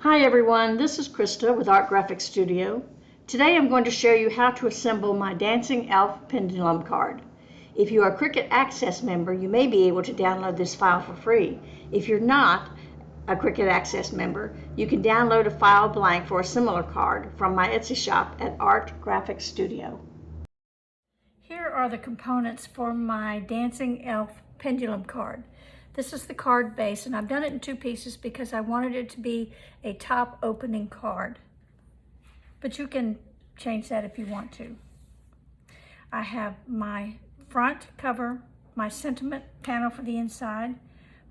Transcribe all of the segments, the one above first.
Hi everyone, this is Krista with Art Graphics Studio. Today I'm going to show you how to assemble my Dancing Elf Pendulum card. If you are a Cricut Access member, you may be able to download this file for free. If you're not a Cricut Access member, you can download a file blank for a similar card from my Etsy shop at Art Graphics Studio. Here are the components for my Dancing Elf Pendulum card. This is the card base, and I've done it in two pieces because I wanted it to be a top opening card. But you can change that if you want to. I have my front cover, my sentiment panel for the inside,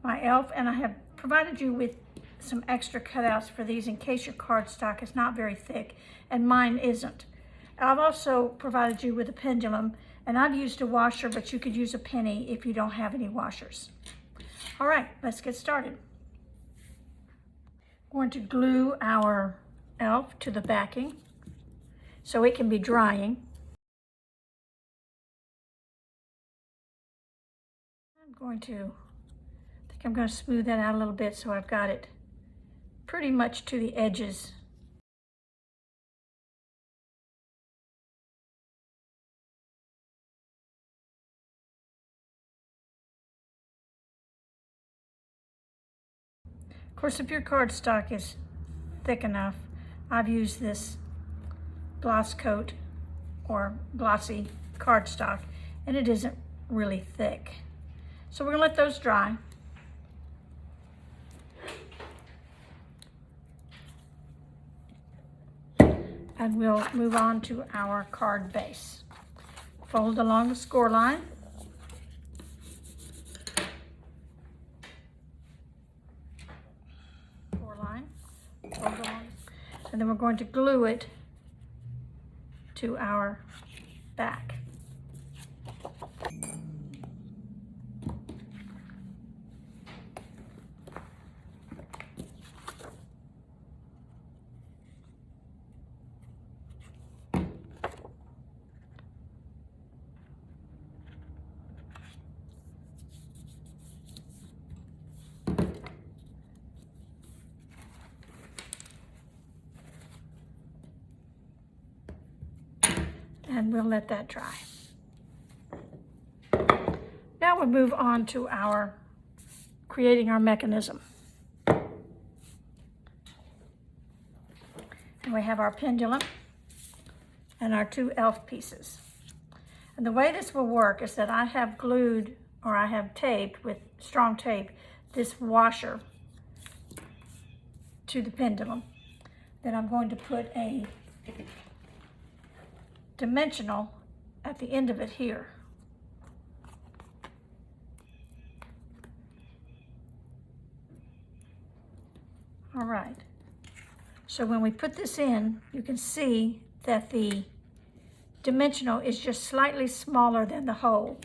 my elf, and I have provided you with some extra cutouts for these in case your cardstock is not very thick, and mine isn't. I've also provided you with a pendulum, and I've used a washer, but you could use a penny if you don't have any washers. All right, let's get started. I'm going to glue our elf to the backing so it can be drying. I think I'm going to smooth that out a little bit so I've got it pretty much to the edges. Of course, if your cardstock is thick enough, I've used this gloss coat or glossy cardstock, and it isn't really thick. So we're gonna let those dry. And we'll move on to our card base. Fold along the score line. Fold along. And then we're going to glue it to our back. And we'll let that dry. Now we'll move on to our creating our mechanism. And we have our pendulum and our two elf pieces. And the way this will work is that I have glued, or I have taped with strong tape, this washer to the pendulum. Then I'm going to put a dimensional at the end of it here. All right, so when we put this in, you can see that the dimensional is just slightly smaller than the hole.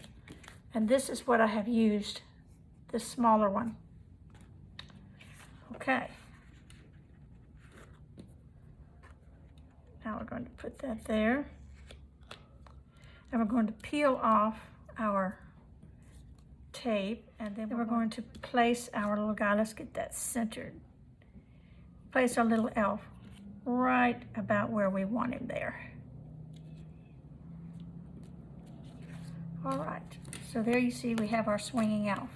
And this is what I have used, this smaller one. Okay. Now we're going to put that there. And we're going to peel off our tape, and then we're going to place our little guy. Let's get that centered. Place our little elf right about where we want him there. All right, so there you see we have our swinging elf.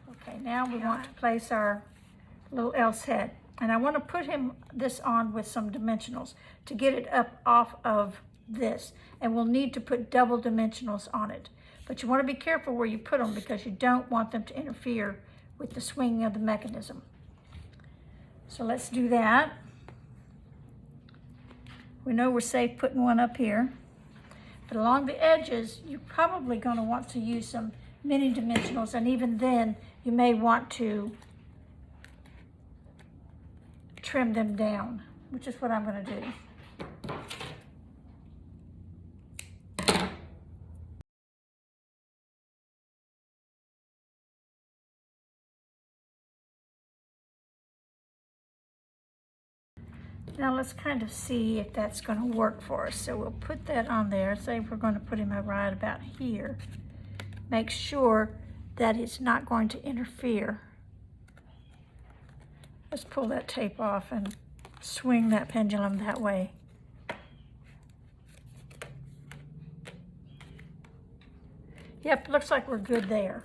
Okay, now we want to place our little elf's head. And I want to put this on with some dimensionals to get it up off of this. And we'll need to put double dimensionals on it. But you want to be careful where you put them because you don't want them to interfere with the swinging of the mechanism. So let's do that. We know we're safe putting one up here. But along the edges, you're probably going to want to use some mini dimensionals, and even then, you may want to trim them down, which is what I'm going to do. Now let's kind of see if that's going to work for us. So we'll put that on there. Say we're going to put him right about here. Make sure that it's not going to interfere Let's pull that tape off and swing that pendulum that way. Yep, looks like we're good there.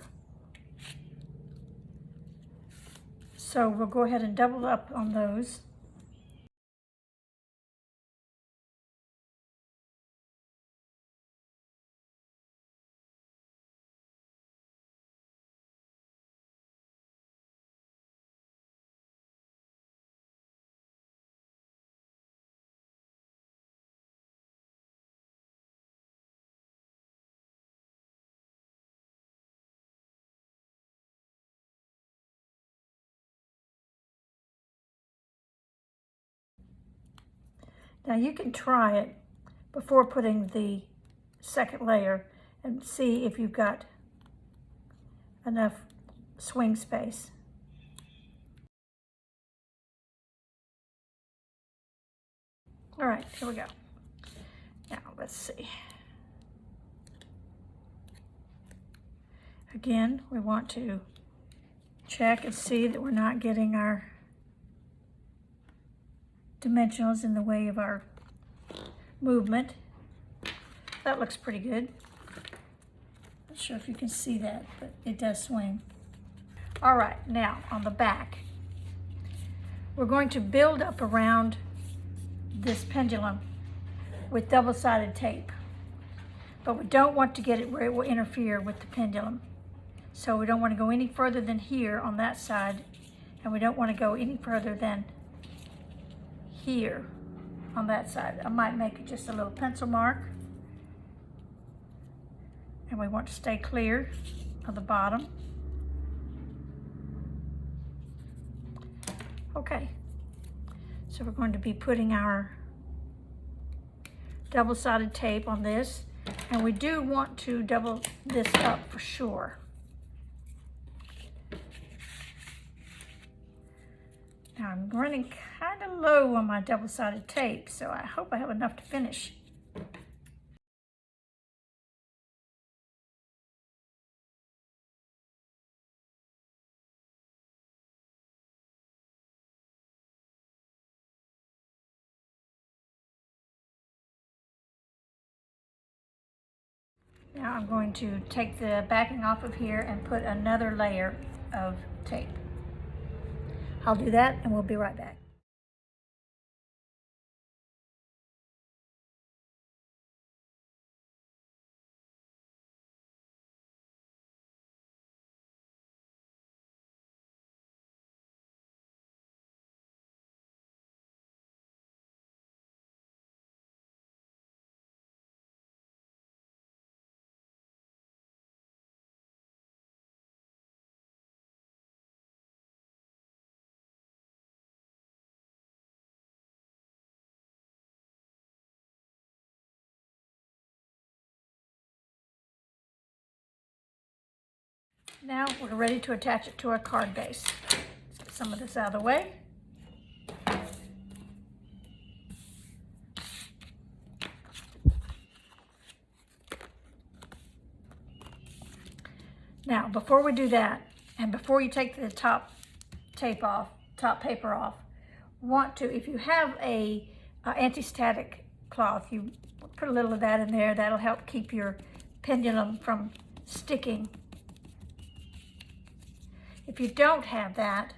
So we'll go ahead and double up on those. Now you can try it before putting the second layer and see if you've got enough swing space. All right, here we go. Now let's see. Again, we want to check and see that we're not getting our dimensionals in the way of our movement. That looks pretty good. Not sure if you can see that, but it does swing. All right, now on the back, we're going to build up around this pendulum with double-sided tape, but we don't want to get it where it will interfere with the pendulum. So we don't want to go any further than here on that side, and we don't want to go any further than here on that side. I might make just a little pencil mark, and we want to stay clear of the bottom. Okay, so we're going to be putting our double-sided tape on this, and we do want to double this up for sure. Now I'm running kind of low on my double-sided tape, so I hope I have enough to finish. Now I'm going to take the backing off of here and put another layer of tape. I'll do that and we'll be right back. Now we're ready to attach it to our card base. Let's get some of this out of the way. Now, before we do that, and before you take the top tape off, top paper off, want to, if you have a anti-static cloth, you put a little of that in there. That'll help keep your pendulum from sticking. If you don't have that,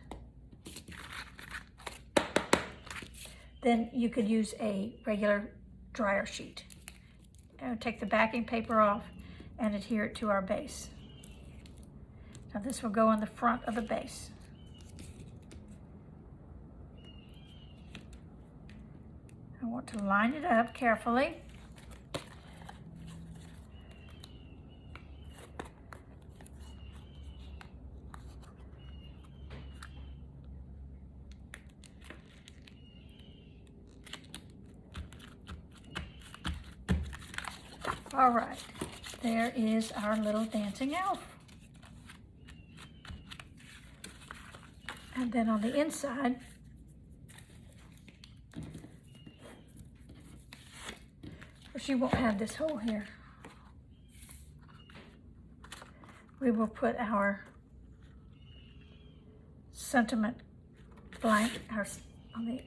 then you could use a regular dryer sheet. Take the backing paper off and adhere it to our base. Now this will go on the front of the base. I want to line it up carefully. All right, there is our little dancing elf. And then on the inside, she won't have this hole here. We will put our sentiment blank, on the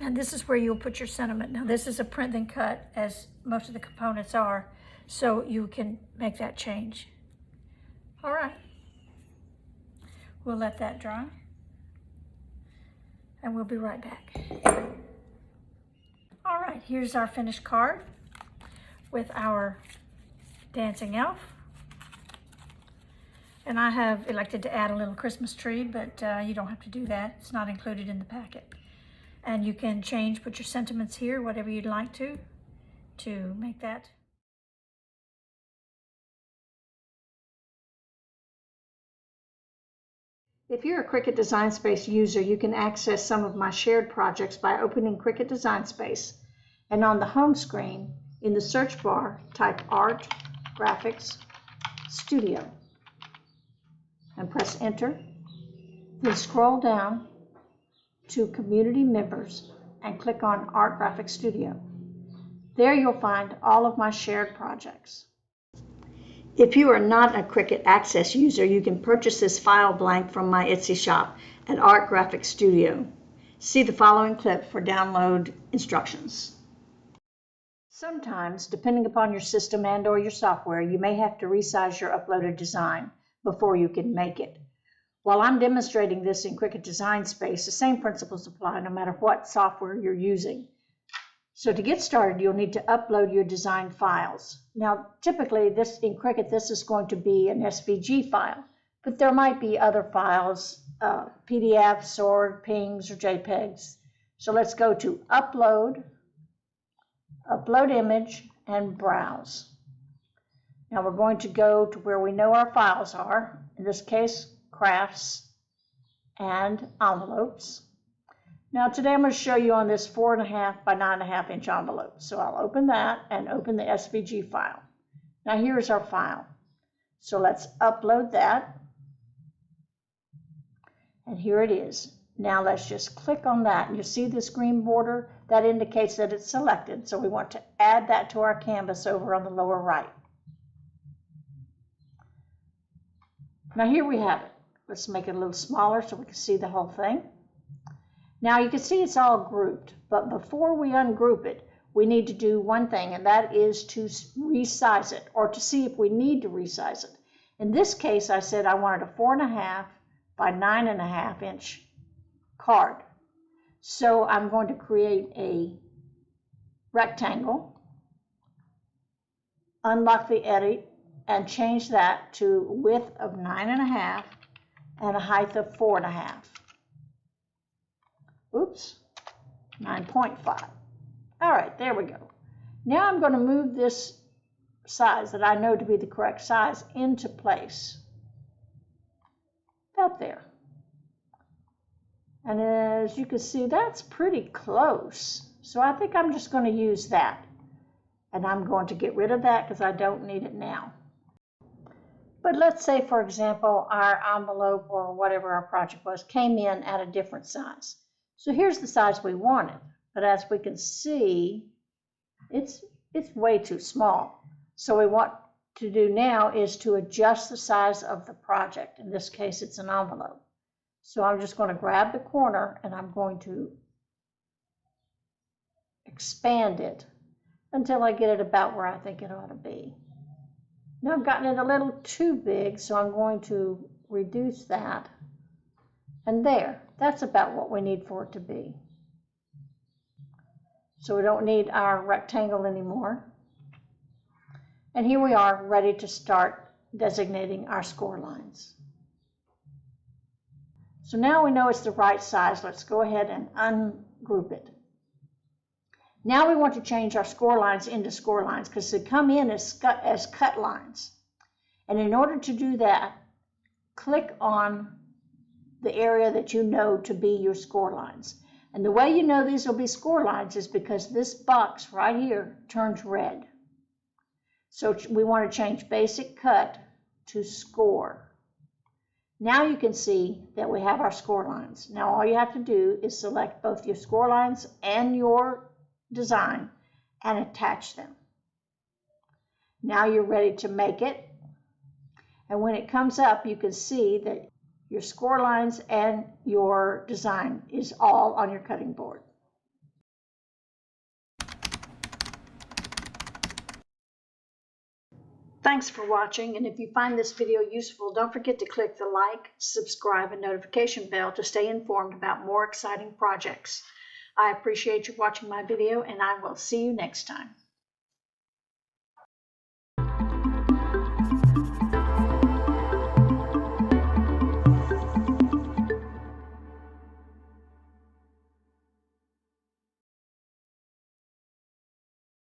and this is where you'll put your sentiment. Now this is a print and cut, as most of the components are, so you can make that change. All right, we'll let that dry, and we'll be right back. All right, here's our finished card with our dancing elf. And I have elected to add a little Christmas tree, but you don't have to do that. It's not included in the packet. And you can put your sentiments here, whatever you'd like to make that. If you're a Cricut Design Space user, you can access some of my shared projects by opening Cricut Design Space. And on the home screen, in the search bar, type Art, Graphics, Studio, and press Enter. Then scroll down to Community Members and click on Art Graphics Studio. There you'll find all of my shared projects. If you are not a Cricut Access user, you can purchase this file blank from my Etsy shop at Art Graphics Studio. See the following clip for download instructions. Sometimes, depending upon your system and/or your software, you may have to resize your uploaded design before you can make it. While I'm demonstrating this in Cricut Design Space, the same principles apply no matter what software you're using. So to get started, you'll need to upload your design files. Now, typically in Cricut, this is going to be an SVG file, but there might be other files, PDFs or PNGs or JPEGs. So let's go to Upload, Upload Image, and Browse. Now we're going to go to where we know our files are, in this case, crafts and envelopes. Now today I'm going to show you on this 4.5 by 9.5 inch envelope. So I'll open that and open the SVG file. Now here's our file. So let's upload that. And here it is. Now let's just click on that. And you see this green border? That indicates that it's selected. So we want to add that to our canvas over on the lower right. Now here we have it. Let's make it a little smaller so we can see the whole thing. Now you can see it's all grouped, but before we ungroup it, we need to do one thing, and that is to resize it, or to see if we need to resize it. In this case, I said I wanted a 4.5 by 9.5 inch card. So I'm going to create a rectangle, unlock the edit, and change that to width of 9.5 and a height of 4.5. Oops, 9.5. All right, there we go. Now I'm going to move this size that I know to be the correct size into place. About there. And as you can see, that's pretty close. So I think I'm just going to use that. And I'm going to get rid of that because I don't need it now. But let's say, for example, our envelope or whatever our project was came in at a different size. So here's the size we wanted. But as we can see, it's way too small. So what we want to do now is to adjust the size of the project. In this case, it's an envelope. So I'm just going to grab the corner and I'm going to expand it until I get it about where I think it ought to be. Now I've gotten it a little too big, so I'm going to reduce that. And there, that's about what we need for it to be. So we don't need our rectangle anymore. And here we are, ready to start designating our score lines. So now we know it's the right size. Let's go ahead and ungroup it. Now we want to change our score lines into score lines because they come in as cut lines. And in order to do that, click on the area that you know to be your score lines. And the way you know these will be score lines is because this box right here turns red. So we want to change basic cut to score. Now you can see that we have our score lines. Now all you have to do is select both your score lines and your design and attach them. Now you're ready to make it. And when it comes up, you can see that your score lines and your design is all on your cutting board. Thanks for watching, and if you find this video useful, don't forget to click the like, subscribe, and notification bell to stay informed about more exciting projects. I appreciate you watching my video, and I will see you next time.